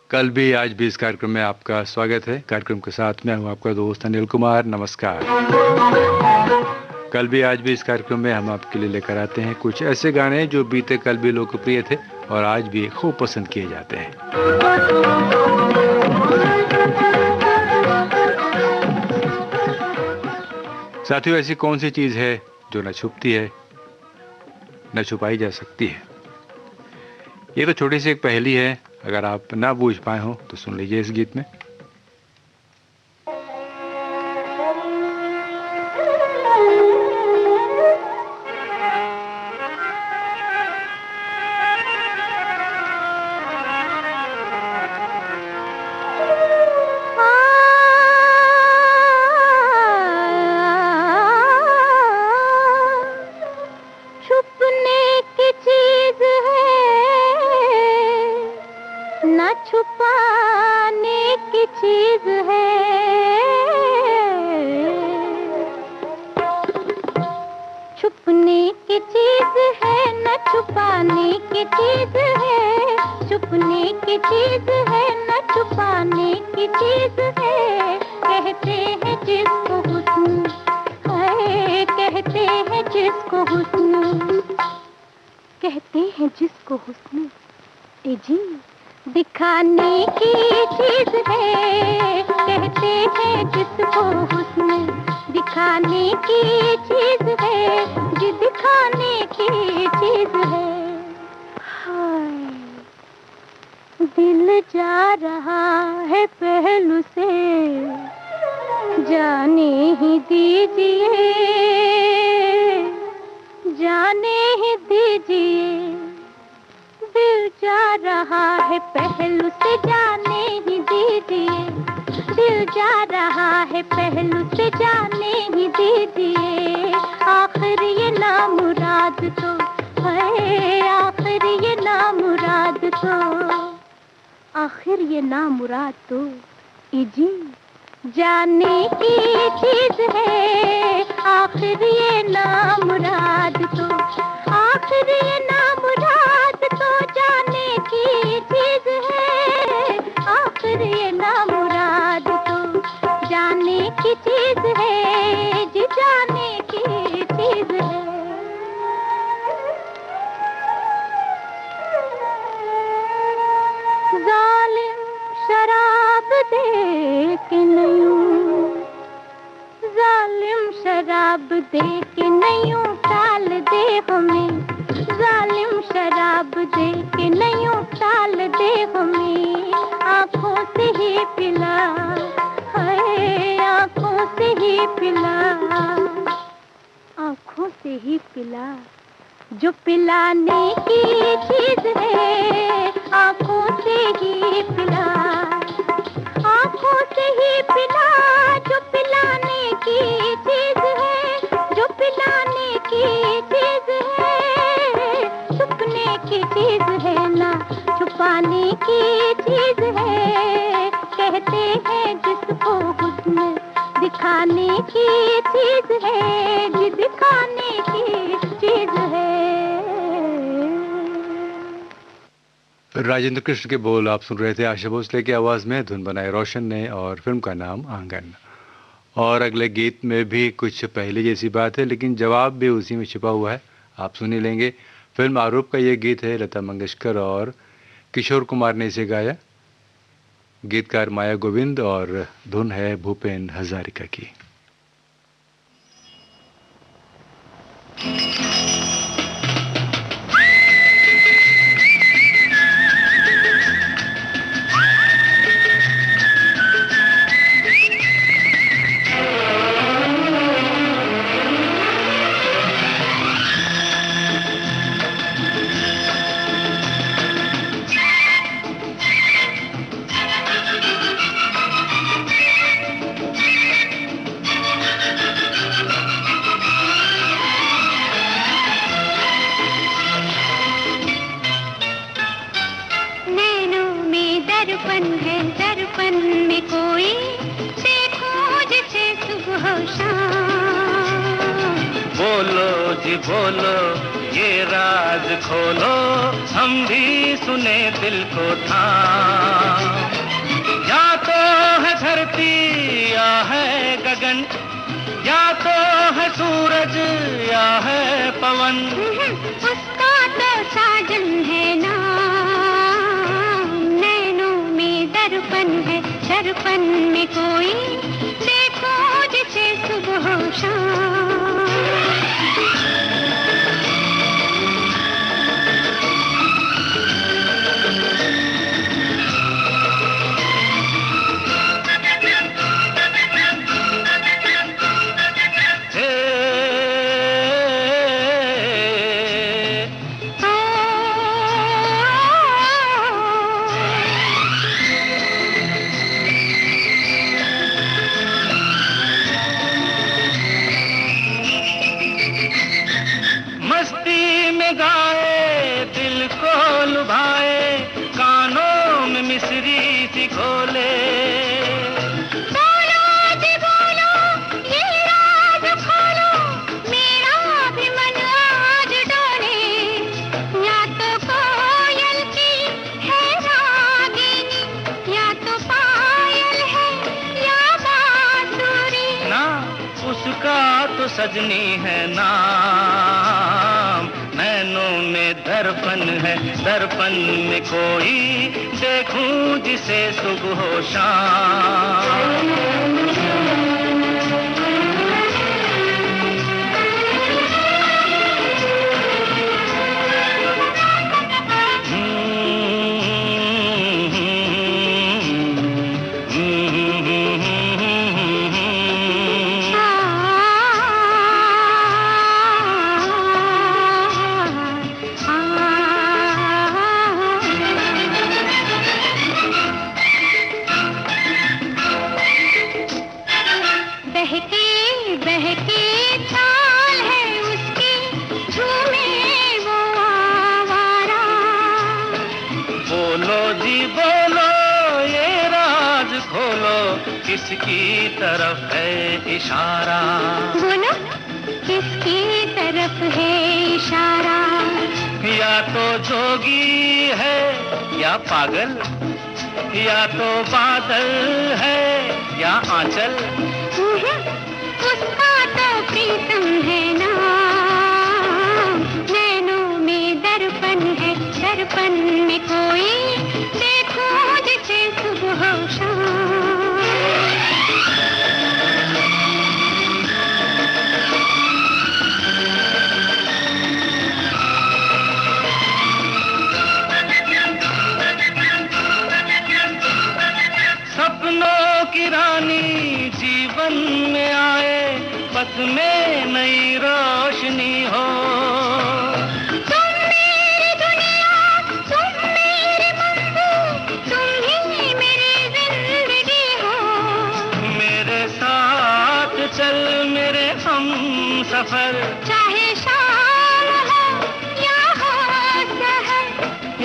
कल भी आज भी इस कार्यक्रम में आपका स्वागत है। कार्यक्रम के साथ मैं हूं आपका दोस्त अनिल कुमार। नमस्कार। कल भी आज भी इस कार्यक्रम में हम आपके लिए लेकर आते हैं कुछ ऐसे गाने जो बीते कल भी लोकप्रिय थे और आज भी खूब पसंद किए जाते हैं। साथियों, ऐसी कौन सी चीज़ है जो न छुपती है न छुपाई जा सकती है? ये तो छोटी सी एक पहेली है। अगर आप ना बूझ पाए हो तो सुन लीजिए इस गीत में। छुपाने की चीज है, छुपने की चीज है, न छुपाने की चीज है, छुपने की चीज है, न छुपाने की चीज है। कहते हैं जिसको हुस्न है, कहते हैं जिसको हुस्न, कहते हैं जिसको हुस्न ए जी दिखाने की चीज है। कहते हैं जिसको हुस्न दिखाने की चीज है, जी दिखाने की चीज है। हाय दिल जा रहा है पहलू से, जाने ही दीजिए, जाने ही दीजिए। दिल जा रहा है पहलू से, जाने ही दीजिए। दिल जा रहा है पहलू से, जाने ही दीजिए। आखिर ये नामुराद तो है, आखिर ये नामुराद तो, आखिर ये नामुराद तो जी जाने की चीज है। आखिर ये नामुराद तो, आखिर ये नामुराद तो जाने की चीज है। आखिर ये नामुराद तो जाने की चीज है, जी जाने की चीज है। जालिम शराब दे के नयूं, जालिम शराब दे के नयूं टाल दे हमें, जालिम शराब दे के नयूं टाल दे हमें। आंखों से ही पिला है, आंखों से ही पिला, आंखों से ही पिला जो पिलाने की चीज है। आंखों से ही पिला, आंखों से ही पिला जो पिलाने की चीज है, जो पिलाने की चीज है। छुपने की चीज है ना छुपाने की चीज है। कहते हैं जिसको हुस्न दिखाने की चीज है, जी दिखाने की चीज है। राजेंद्र कृष्ण के बोल आप सुन रहे थे आशा भोसले की आवाज़ में। धुन बनाई रोशन ने और फिल्म का नाम आंगन। और अगले गीत में भी कुछ पहले जैसी बात है, लेकिन जवाब भी उसी में छिपा हुआ है। आप सुन ही लेंगे। फिल्म आरोप का ये गीत है। लता मंगेशकर और किशोर कुमार ने इसे गाया। गीतकार माया गोविंद और धुन है भूपेन हजारिका की। दर्पण में कोई देखो जिसे सुबह शाम। बोलो जी बोलो ये राज खोलो, हम भी सुने दिल को थाम। या तो है धरती या है गगन, या तो है सूरज या है पवन, उसका तो साजन है नाम। नैनों में दर्पण है, दर्पण में कोई देखो जिसे सुबह शाम। सजनी है नाम। नैनों में दर्पण है, दर्पण में कोई देखूं जिसे सुबह हो शाम। किसकी तरफ है इशारा? बोलो किसकी तरफ है इशारा? या तो जोगी है या पागल, या तो बादल है या आंचल, उसका तो प्रीतम है ना। नैनों में दर्पण है, दर्पण में कोई देखो जिसे सुबह हो शाम। सपनों की रानी जीवन में आए, पथ में नई रोशनी हो। तुम मेरी दुनिया, तुम मेरी मंजिल, तुम ही मेरी जिंदगी हो। मेरे साथ चल मेरे हम सफर, चाहे शाम हो या हो सहर,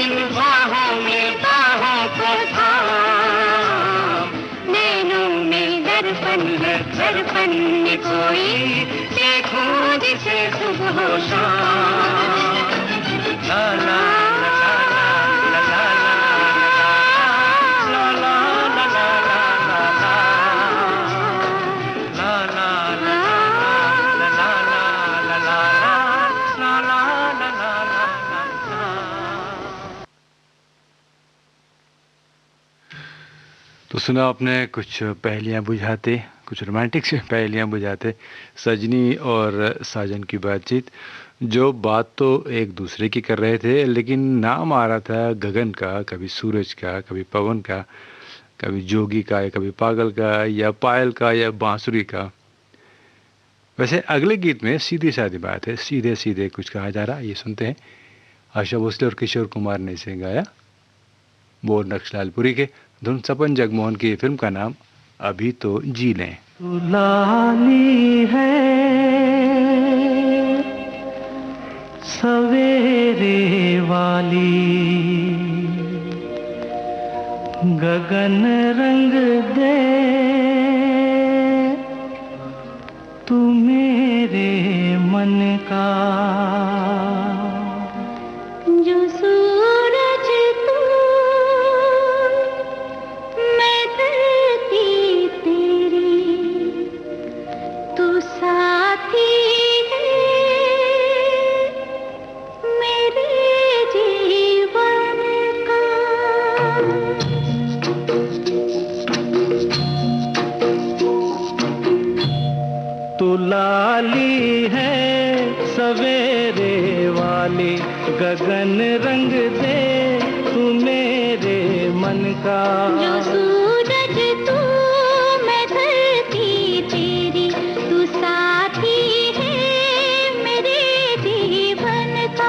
इन बाहों में बाहों को थाम। नैनों में दर्पण है, दर्पण में कोई देखो जिसे सुबह हो शाम। ला ला ला ला ला ला ला ला ला ला तो सुना आपने कुछ पहेलियां बुझाते, कुछ रोमांटिक से पहेलियां बुझाते सजनी और साजन की बातचीत, जो बात तो एक दूसरे की कर रहे थे लेकिन नाम आ रहा था गगन का, कभी सूरज का, कभी पवन का, कभी जोगी का, या कभी पागल का, या पायल का, या बांसुरी का। वैसे अगले गीत में सीधी सादी बात है, सीधे सीधे कुछ कहा जा रहा, ये सुनते हैं। आशा भोसले और किशोर कुमार ने इसे गाया, बोल नक्शलालपुरी के, धुन सपन जगमोहन की फिल्म का नाम अभी तो जी लें। लाली है सवेरे वाली, गगन रंग दे तू मेरे मन का। का। जो सूरज तू मैं धरती तेरी, तू साथी है मेरे जीवन का।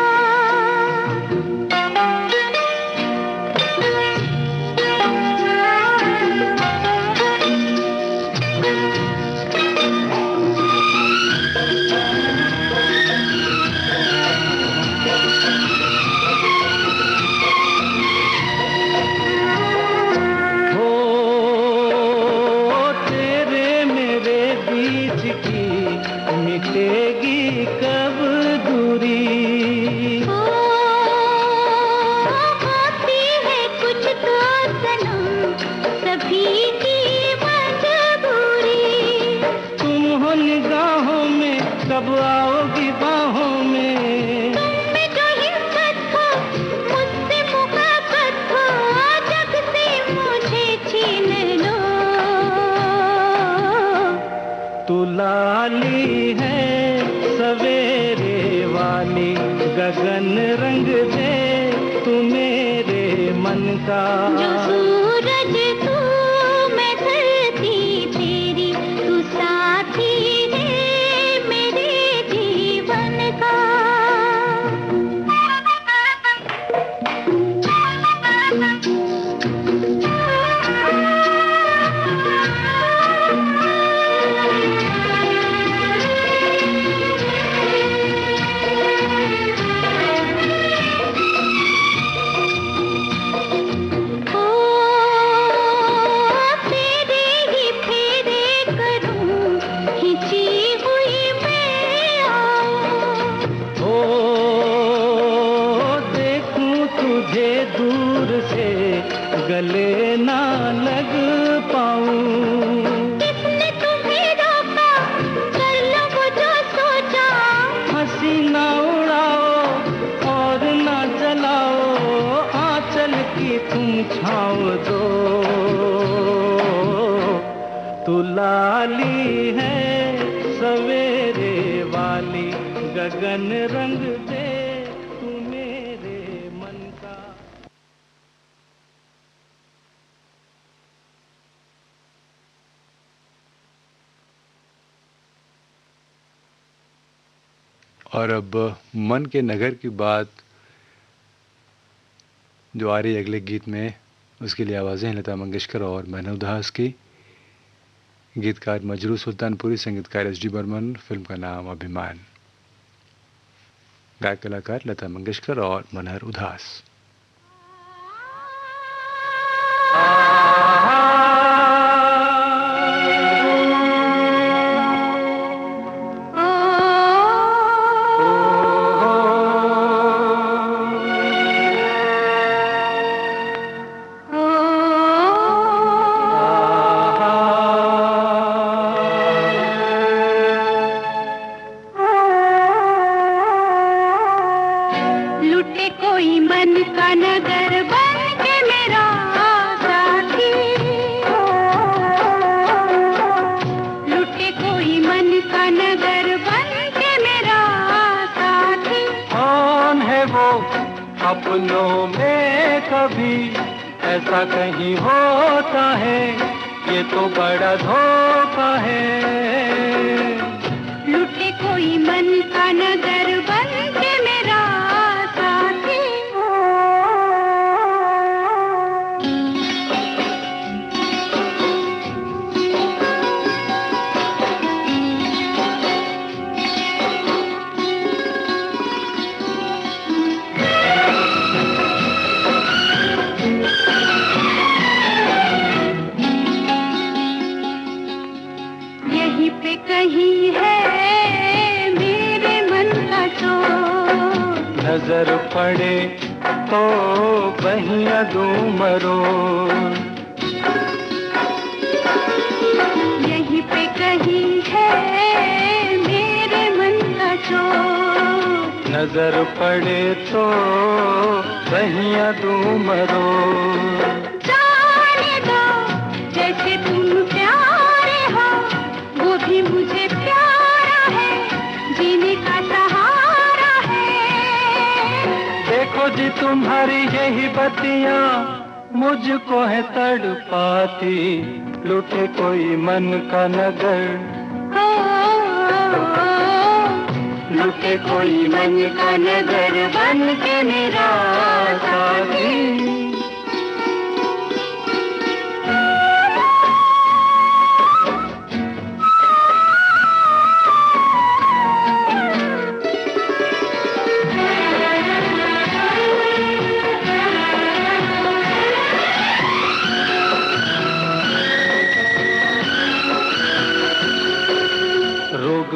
मिटेगी कब दूरी, होती है कुछ तो सनम सभी की मजबूरी। तुम हो निगाहों में, कब आओगी बाहों में। तुम में जो हिम्मत हो, मुझसे मुहब्बत हो, जग से मुझे छीन लो। तू लाली है सवेरे वाली, गगन रंग दे तू मेरे मन का। जो सूरज तू मैं धरती तेरी, तू साथी है मेरे जीवन का। गले ना लग पाऊं। किसने तुम्हें रोका, कर लो वो जो सोचा। हंसी ना उड़ाओ और ना जलाओ, आंचल की तुम छाँव दो। तू लाली है सवेरे वाली, गगन रंग दे तू मेरे मन का। और अब मन के नगर की बात जो आ रही है अगले गीत में, उसके लिए आवाज़ें हैं लता मंगेशकर और महनूर उदास की। गीतकार मजरू सुल्तानपुरी, संगीतकार एस डी बर्मन, फिल्म का नाम अभिमान। गायक कलाकार लता मंगेशकर और मनहर उदास। अपनों में कभी ऐसा कहीं होता है, ये तो बड़ा धोखा है। लुटे कोई मन का नगर बन के मेरा साथी। कहीं है मेरे मन का चोर, नजर पड़े तो बहिया दूं मरोड़। यहीं पे कहीं है मेरे मन का चोर, नजर पड़े तो बहिया दूं मरोड़। जाने दो जैसे तुम प्यारे हो, वो भी मुझे प्यारा है, जीने का सहारा है। देखो जी तुम्हारी यही बत्तियां मुझको है तड़पाती, लूटे कोई मन का नगर, लूटे कोई मन का नगर बन के मेरा साथी।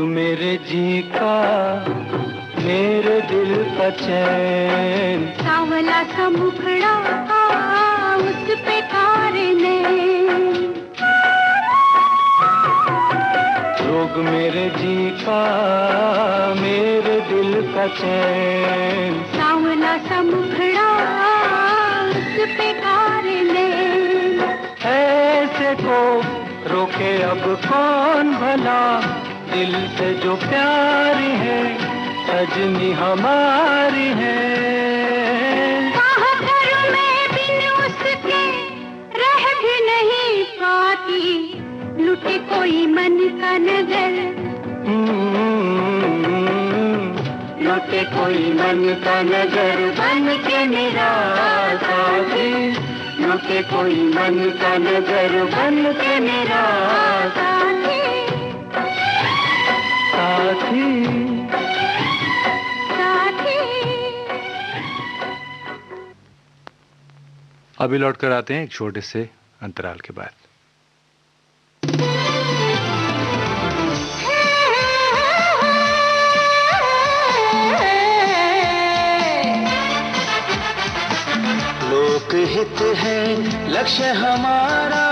मेरे जी का, मेरे दिल का चैन, सांवला सा मुखड़ा उस पे कारने, रोग मेरे जी का, मेरे दिल का चैन, सांवला सा मुखड़ा उस पे कारने। ऐसे को रोके अब कौन भला, दिल से जो प्यारी है सजनी हमारी है। कहाँ करूं मैं बिन उसके, रह भी नहीं पाती, लुटे कोई मन का नगर, लुटे कोई मन का नगर बन के मेरा साथी, लुटे कोई मन का नगर बन के मेरा साथी। अभी लौट कर आते हैं एक छोटे से अंतराल के बाद। लोकहित है लक्ष्य हमारा,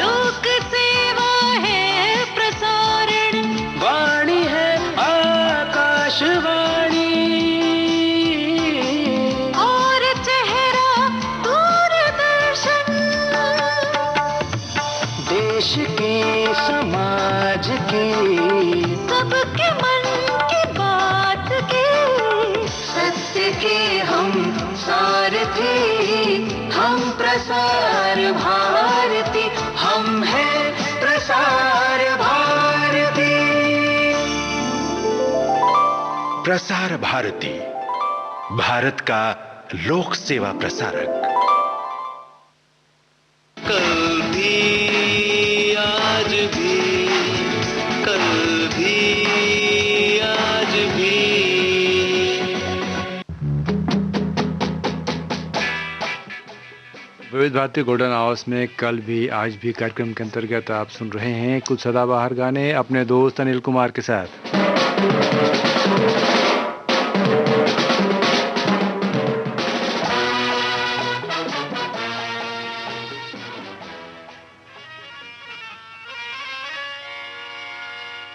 लोक सेवा है प्रसारण, वाणी है आकाशवाणी, और चेहरा दूरदर्शन, देश की समाज की, सबके मन की बात की, सत्य के हम सारथी, हम प्रसार भारती, हम हैं प्रसार भारती। प्रसार भारती, भारत का लोक सेवा प्रसारक। कल भी आज भी, कल भी आज भी। विविध भारती गोल्डन आवर्स में कल भी आज भी कार्यक्रम के अंतर्गत आप सुन रहे हैं कुछ सदाबहार गाने अपने दोस्त अनिल कुमार के साथ।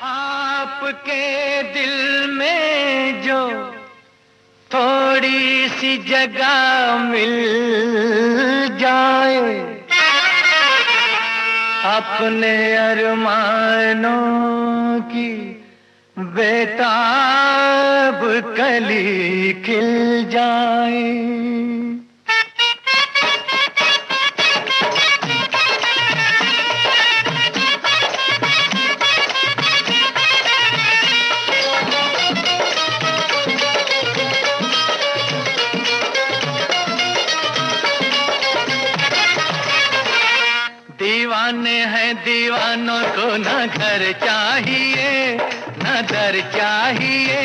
आपके दिल में जो थोड़ी सी जगह मिल जाए, अपने अरमानों की बेताब कली खिल जाए। दीवाने हैं दीवानों को न घर चाहिए न दर चाहिए,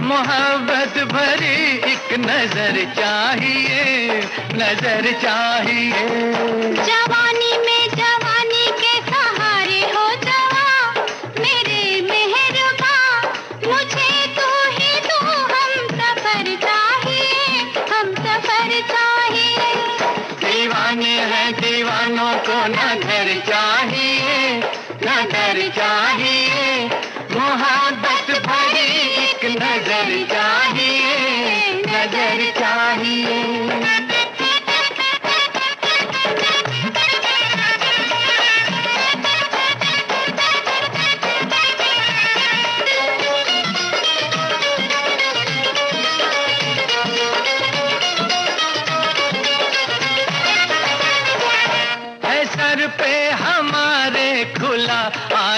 मोहब्बत भरी एक नजर चाहिए, नजर चाहिए। जवानी में जवानी के सहारे हो जवां, मेरे मेहरबा मुझे तू ही तू, हम सफर चाहिए, हम सफर चाहिए। दीवाने हैं दीवानों को न घर चाहिए न दर चाहिए, मोहब्बत भरी एक नजर चाहिए, नजर चाहिए।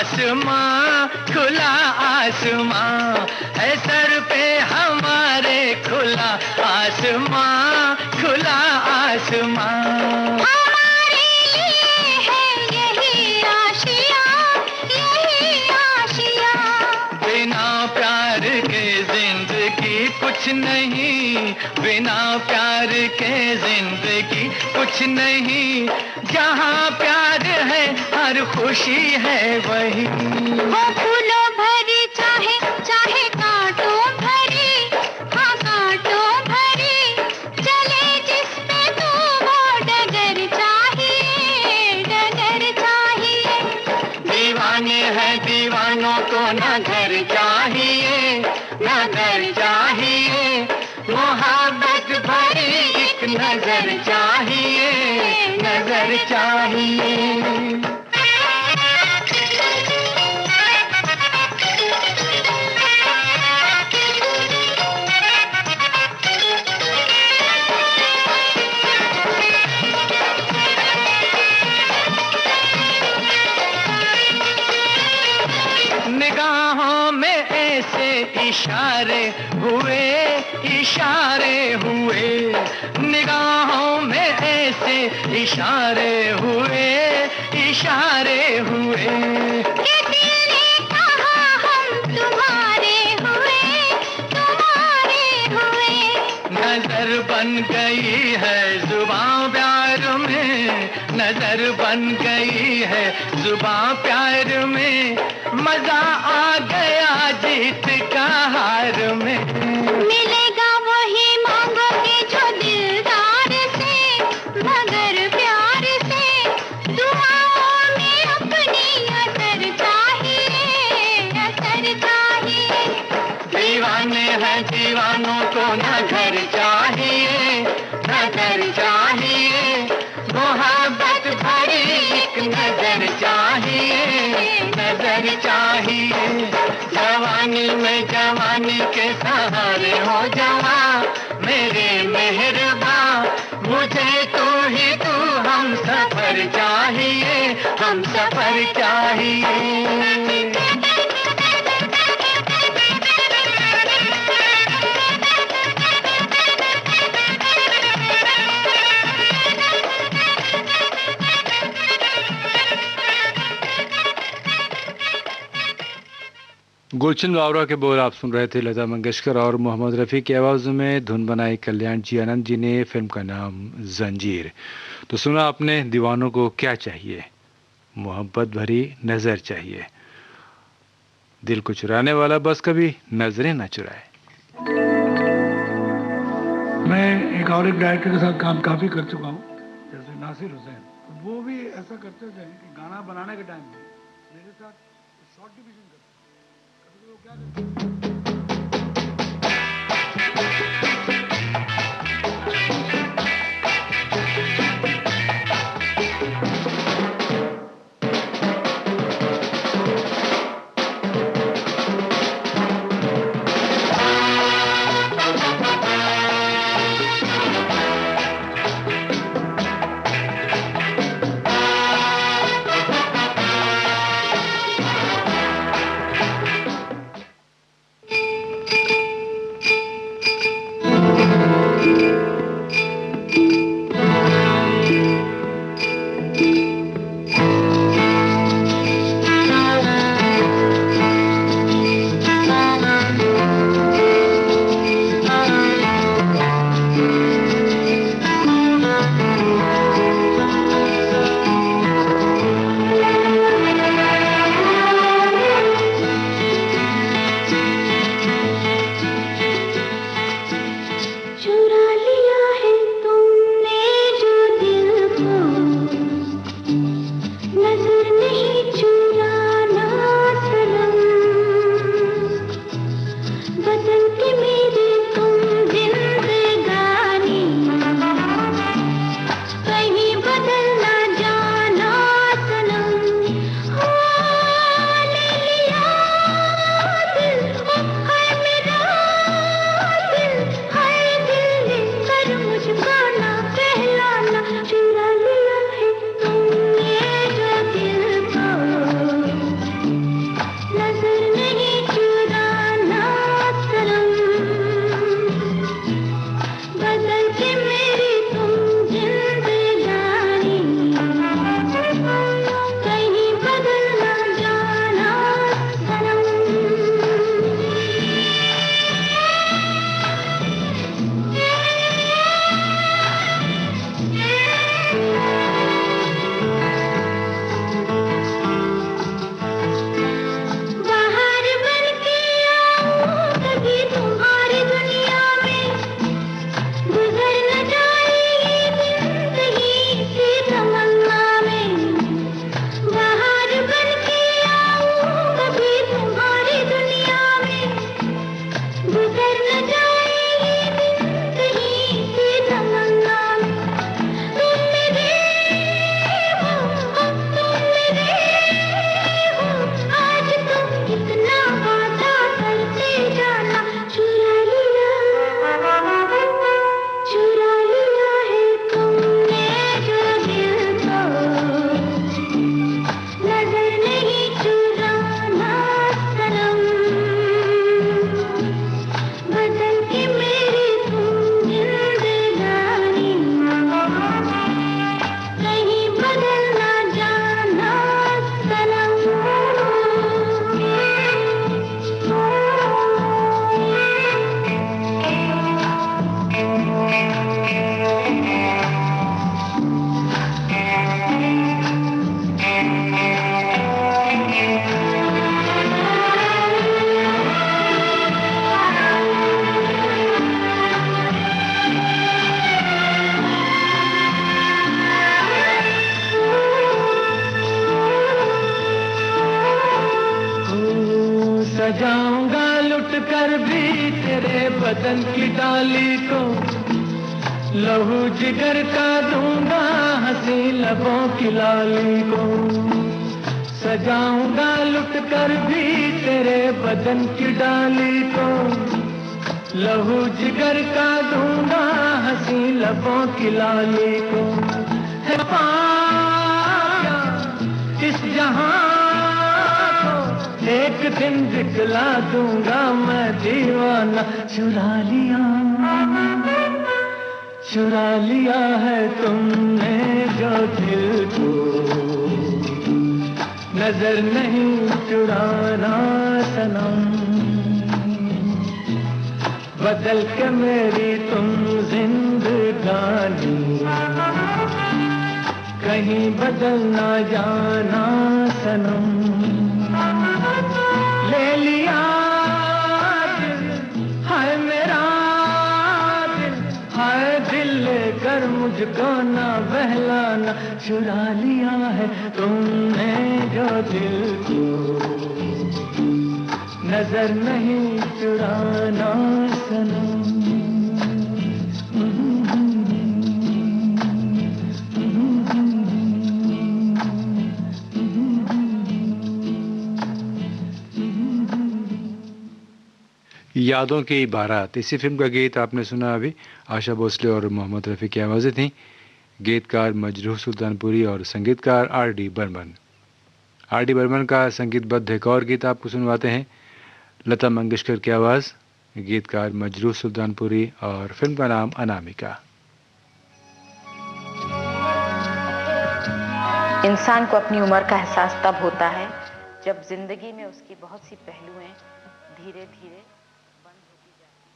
आसमां खुला आसमां है सर पे हमारे, खुला आसमां खुला आसमां। हमारे लिए है यही आशिया, यही आशिया। बिना प्यार के जिंदगी कुछ नहीं, बिना प्यार के जिंदगी कुछ नहीं। जहाँ प्यार है हर खुशी है वही। वो फूलों भरी चाहे चाहे कांटों भरी, हाँ कांटों भरी, चले जिस पे तू वो डगर चाहिए, डगर चाहिए। दीवाने हैं दीवानों को न घर चाहिए, न घर चाहिए। मोहब्बत भरी एक नजर चाहिए, नजर चाहिए। निगाहों में ऐसे इशारे हुए, इशारे हुए। निगाहों में ऐसे इशारे हुए, इशारे हुए। कि दिल ने कहा हम तुम्हारे हुए, तुम्हारे हुए। नजर बन गई है जुबां प्यार में, नजर बन गई है जुबां प्यार में। मजा आ गया जीत का हार में। मिलेगा वही मांगोगे जो दिलदार से, मगर प्यार से। दुआओं में अपनी असर चाहिए, असर चाहिए। दीवाने हैं दीवानों को न घर चाहिए, न घर चाहिए। मोहब्बत भरी एक नजर चाहिए, नजर चाहिए। जवानी में जवानी के सहारे हो जवां मेरे मेहरबान। मुझे तू ही तू हम सफर चाहिए, हम सफर चाहिए। गुलशन बावरा के बोल आप सुन रहे थे। लता मंगेशकर और मोहम्मद रफ़ी की आवाज़ में धुन बनाई कल्याण जी आनंद जी ने। फिल्म का नाम जंजीर। तो सुना आपने दीवानों को क्या चाहिए, मोहब्बत भरी नज़र चाहिए। दिल को चुराने वाला बस कभी नजरें ना चुराए। मैं एक और एक डायरेक्टर के साथ काम काफ़ी कर चुका हूँ, जैसे नासिर हुसैन। तो वो भी ऐसा करते थे कि गाना बनाने के टाइम में मेरे साथ शॉर्ट डिवीजन करते थे। कभी वो क्या करते थे, कर भी तेरे बदन की डाली को लहू जिगर का दूंगा हंसी लबों की लाली को सजाऊंगा लुट कर भी तेरे बदन की डाली को लहू जिगर का दूंगा हंसी लबों की लाली को है पाया इस जहां को एक दिन दिखला दूंगा मैं दीवाना चुरा लिया है तुमने जो दिल को नजर नहीं चुराना सनम बदल के मेरी तुम जिंदगानी कहीं बदल ना जाना सनम ले लिया दिल हाय मेरा दिल हाय दिल लेकर मुझको ना बहलाना चुरा लिया है तुमने जो दिल को नजर नहीं चुराना सनम यादों की बारात, इसी फिल्म का गीत आपने सुना अभी। आशा भोसले और मोहम्मद रफ़ी की आवाज़ें थीं। गीतकार मजरूह सुल्तानपुरी और संगीतकार आर.डी. बर्मन। आर.डी. बर्मन का संगीतबद्ध एक और गीत आपको सुनवाते हैं, लता मंगेशकर की आवाज़, गीतकार मजरूह सुल्तानपुरी और फिल्म का नाम अनामिका। इंसान को अपनी उम्र का एहसास तब होता है जब जिंदगी में उसकी बहुत सी पहलुएं धीरे धीरे बंद होती जाती हैं।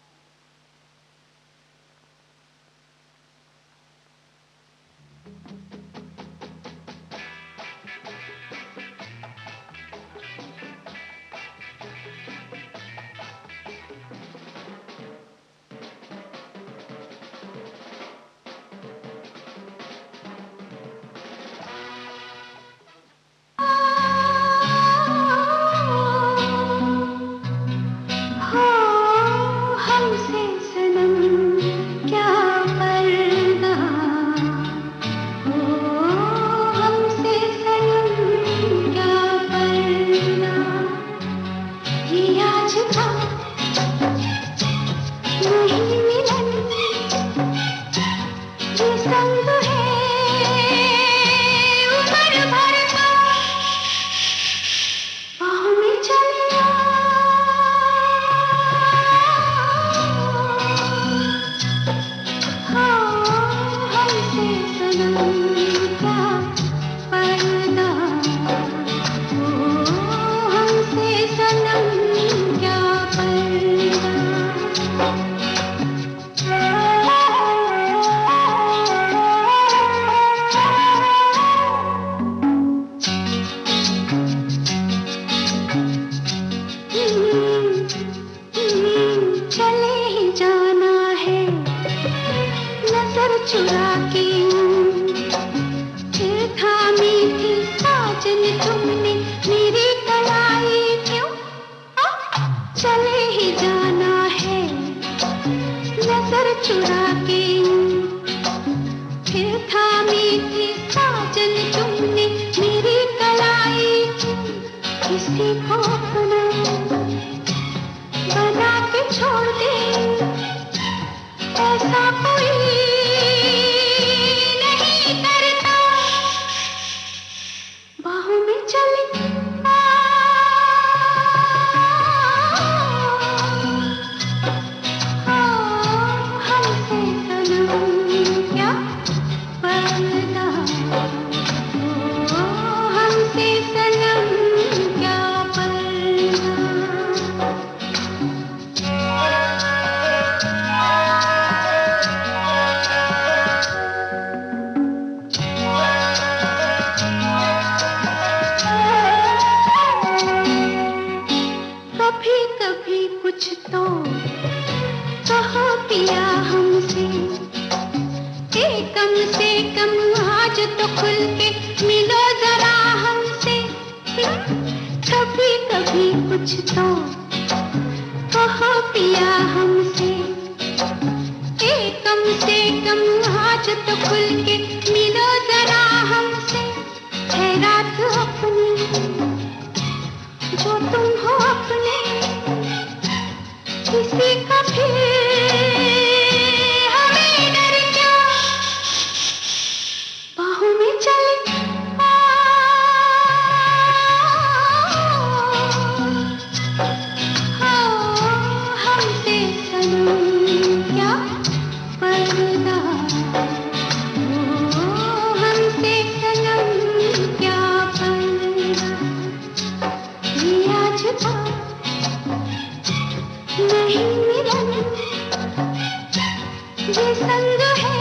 हो पिया हमसे, कम से कम आज तो खुल के मिलो जरा हमसे। है रात अपनी जो तुम हो अपने, किसी का फिर हमें डर क्या, बाहों में चले हमसे सनम क्या पर्दा, हमसे सनम क्या पर्दा। ये आज था नहीं मिलन, ये संग है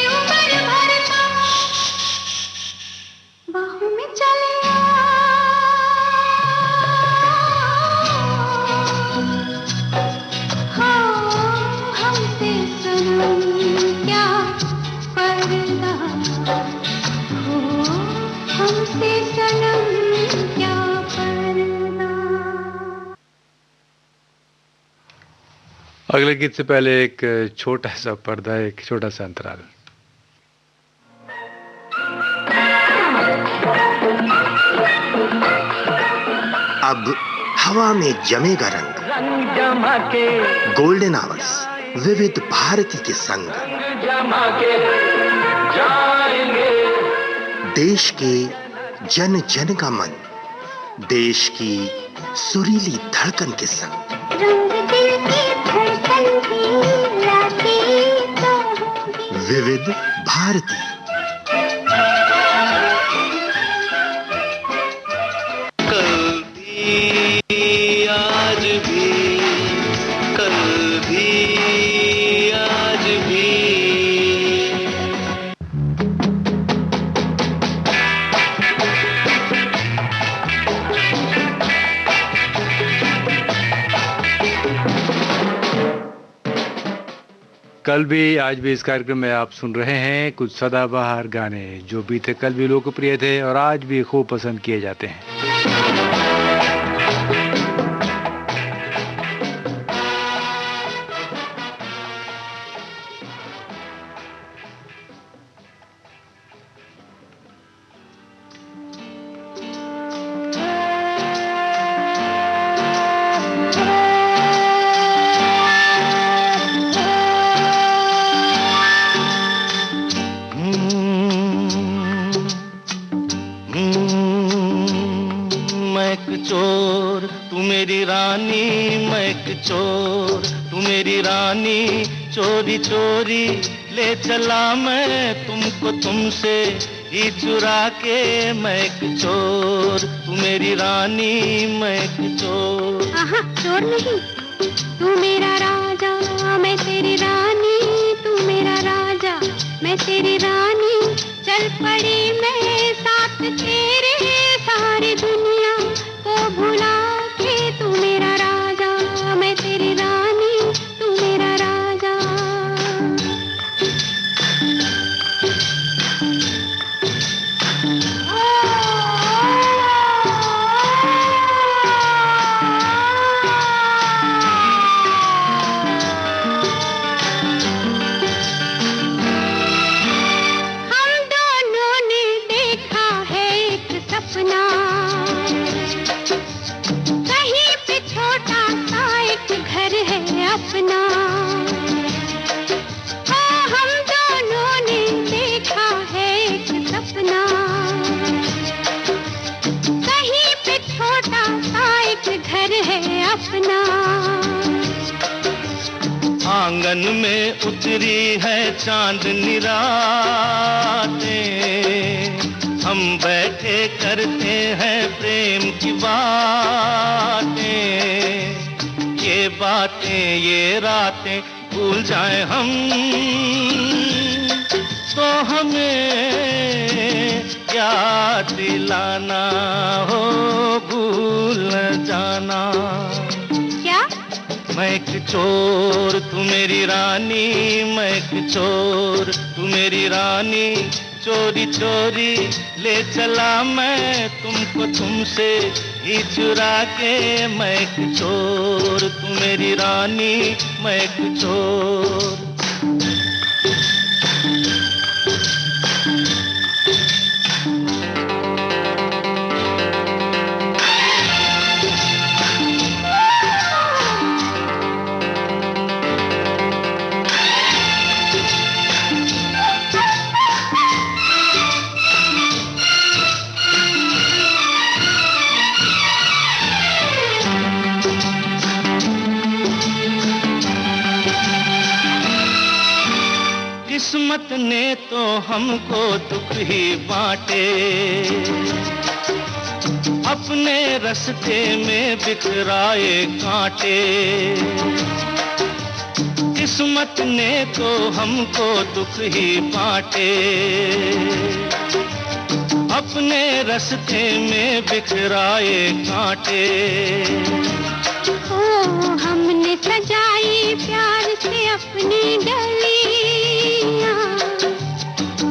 उम्र भर का, बाहों में चले हमसे सनम क्या पर्दा, हमसे सनम क्या पर्दा। अगले गीत से पहले एक छोटा सा पर्दा, एक छोटा सा अंतराल। अब हवा में जमेगा रंग, जमा के गोल्डन आवर्स विविध भारती के संग, जमा के जाएंगे। देश के जन जन का मन, देश की सुरीली धड़कन के संग। रंग दिल की धड़कन की रातें तो होंगी। विविध भारती। कल भी आज भी, कल भी आज भी। कल भी आज भी इस कार्यक्रम में आप सुन रहे हैं कुछ सदाबहार गाने जो बीते कल भी लोकप्रिय थे और आज भी खूब पसंद किए जाते हैं। चोर तू मेरी रानी, मैं एक चोर तू मेरी रानी, चोरी चोरी ले चला मैं तुमको तुमसे ही चुरा के। मैं एक चोर तू मेरी रानी, मैं एक चोर। चोर नहीं, तू मेरा राजा मैं तेरी रानी, तू मेरा राजा मैं तेरी रानी। चल पड़ी मैं साथ तेरे, सारी दुनिया को भुला के। तू मेरा राजा मैं तेरी रानी, तू मेरा राजा। हम दोनों ने देखा है एक सपना, कहीं पे छोटा सा एक घर है अपना। हम दोनों ने देखा है एक सपना, कहीं पे छोटा सा एक घर है अपना। आंगन में उतरी है चांदनी रातें, हम बैठे करते हैं प्रेम की बातें। ये बातें ये रातें भूल जाए हम तो हमें याद दिलाना हो, भूल न जाना। क्या? मैं एक चोर तू मेरी रानी, मैं एक चोर तू मेरी रानी, चोरी चोरी ले चला मैं तुमको तुमसे ही चुरा के। मैं एक चोर तू मेरी रानी, मैं एक चोर। किस्मत ने तो हमको दुख ही बांटे, अपने रास्ते में बिखराए कांटे। किस्मत ने तो हमको दुख ही बांटे, अपने रास्ते में बिखराए कांटे। ओ हमने सजाई प्यार से अपनी गलियां,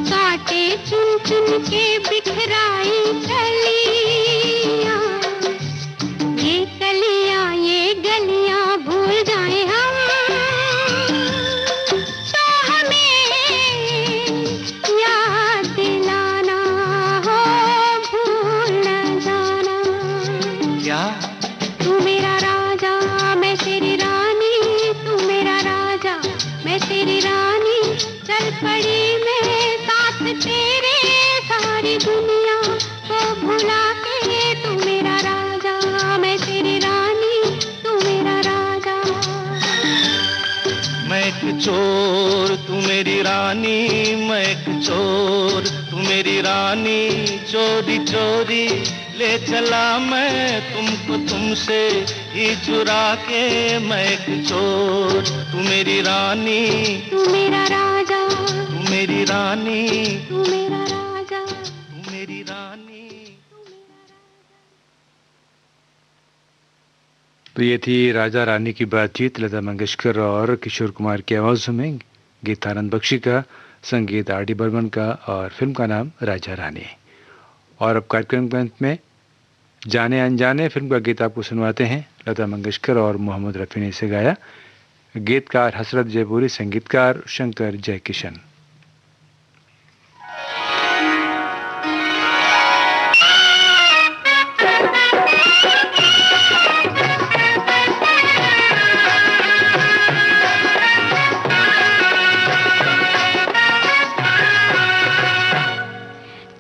कांटे चुन चुन के बिखराई कलियां। ये गलियां भूल जाए हम तो हमें याद दिलाना हो, भूल न जाना। क्या तू मेरा राजा मैं तेरी रानी, तू मेरा राजा मैं तेरी रानी। चल पड़ी मैं साथ तेरे सारी दुनिया को भुला के। तू मेरा राजा मैं तेरी रानी, तू मेरा राजा। मैं एक चोर तू मेरी रानी, मैं एक चोर तू मेरी रानी। चोरी चोरी ले चला मैं तुमको तुमसे ही चुरा के। मैं एक चोर तू मेरी रानी, तू मेरा राजा, तू मेरी रानी, तू मेरा राजा, तू मेरी रानी। तो ये थी राजा रानी की बातचीत, लता मंगेशकर और किशोर कुमार की आवाज़ों में। गीत आनंद बख्शी का, संगीत आर डी बर्मन का, और फिल्म का नाम राजा रानी। और अब कार्यक्रम के अंत में जाने अनजाने फिल्म का गीत आपको सुनवाते हैं। लता मंगेशकर और मोहम्मद रफ़ी ने इसे गाया। गीतकार हसरत जयपुरी, संगीतकार शंकर जयकिशन।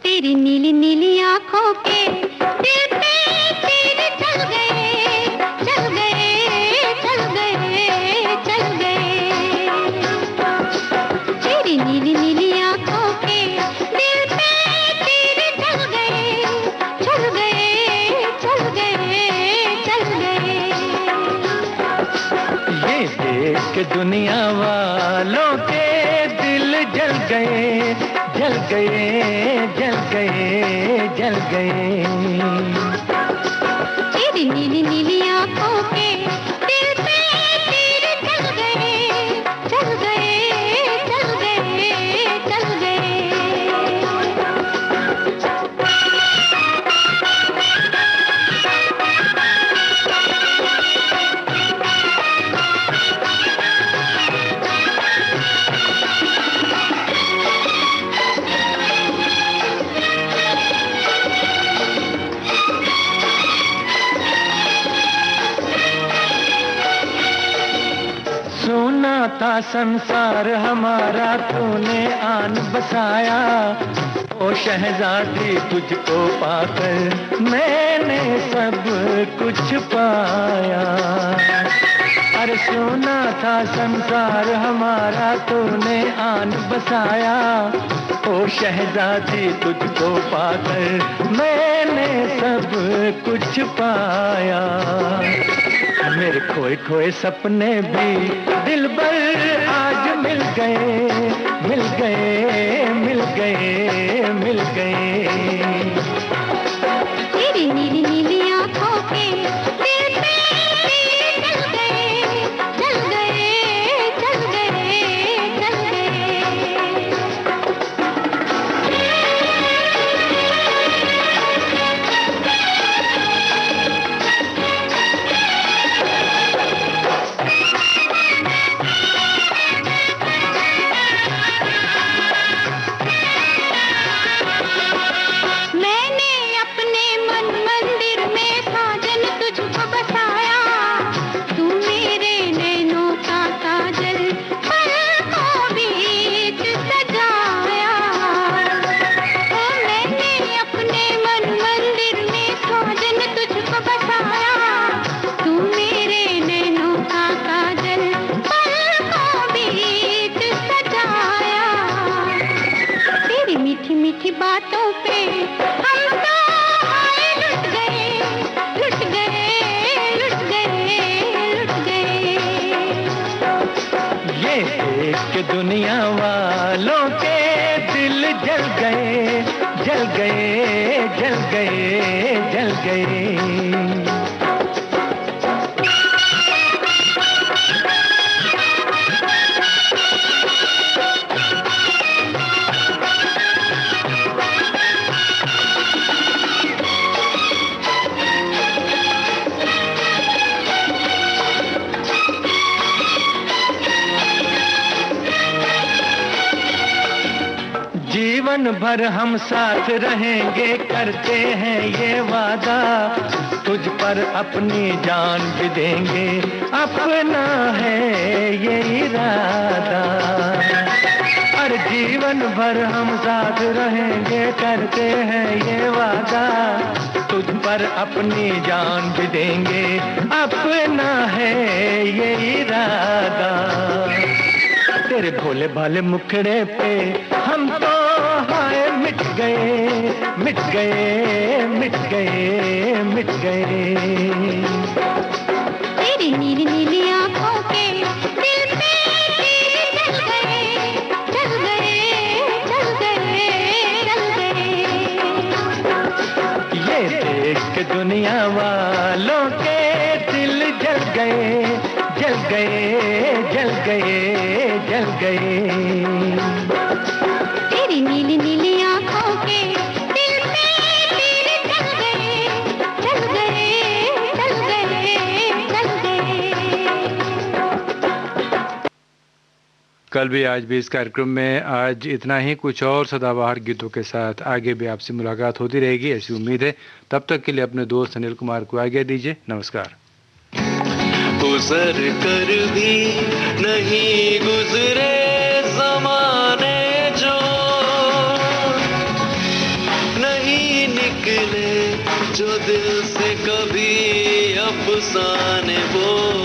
तेरी नीली नीली आंखों के दिल पे तीर चल गए, चल गए, चल गए, चल गए। तेरी नीली नीली आंखों के दिल पे तीर चल गए, चल गए, चल गए, चल गए। ये देख के दुनिया वालों के दिल जल गए, जल गए, जल गए, जल गए। तेरी नीली नीली आंखों के दिल पे तीर चल गए, चल गए, चल गए, चल गए। सोना था संसार हमारा तूने आन बसाया। ओ शहजादी तुझको पाकर मैंने सब कुछ पाया। अरे सोना था संसार हमारा तूने आन बसाया। ओ शहजादी तुझको पाकर मैंने सब कुछ पाया। मेरे खोए खोए सपने भी दिलबर आज मिल गए, मिल गए, मिल गए, मिल गए। तेरी नीली नीली आंखों के दिल पे तीर चल गए, चल गए, चल गए, चल गए। मीठी बातों पे हम तो आए लुट गए, लुट गए, लुट गए, लुट गए। ये देख के दुनिया वालों के दिल जल गए, जल गए, जल गए, जल गए। जीवन भर हम साथ रहेंगे, करते हैं ये वादा, तुझ पर अपनी जान भी देंगे, अपना है ये इरादा। हर जीवन भर हम साथ रहेंगे, करते हैं ये वादा, तुझ पर अपनी जान भी देंगे, अपना है ये इरादा। तेरे भोले भाले मुखड़े पे हम तो हाय मिट गए, मिट गए, मिट गए, मिट गए। तेरी नीली नीली आंखों के दिल पे तीर चल गए, चल गए, चल गए, चल गए। ये देख के दुनिया वालों के दिल जल गए, जल गए, जल गए, जल गए। तेरी नीली नीली आंखों के दिल पे तीर चल गए, चल गए, चल गए, चल गए। कल भी आज भी इस कार्यक्रम में आज इतना ही। कुछ और सदाबहार गीतों के साथ आगे भी आपसे मुलाकात होती रहेगी, ऐसी उम्मीद है। तब तक के लिए अपने दोस्त अनिल कुमार को आज्ञा दीजिए। नमस्कार। गुजर कर भी नहीं गुजरे ज़माने जो, नहीं निकले जो दिल से कभी अफसाने वो।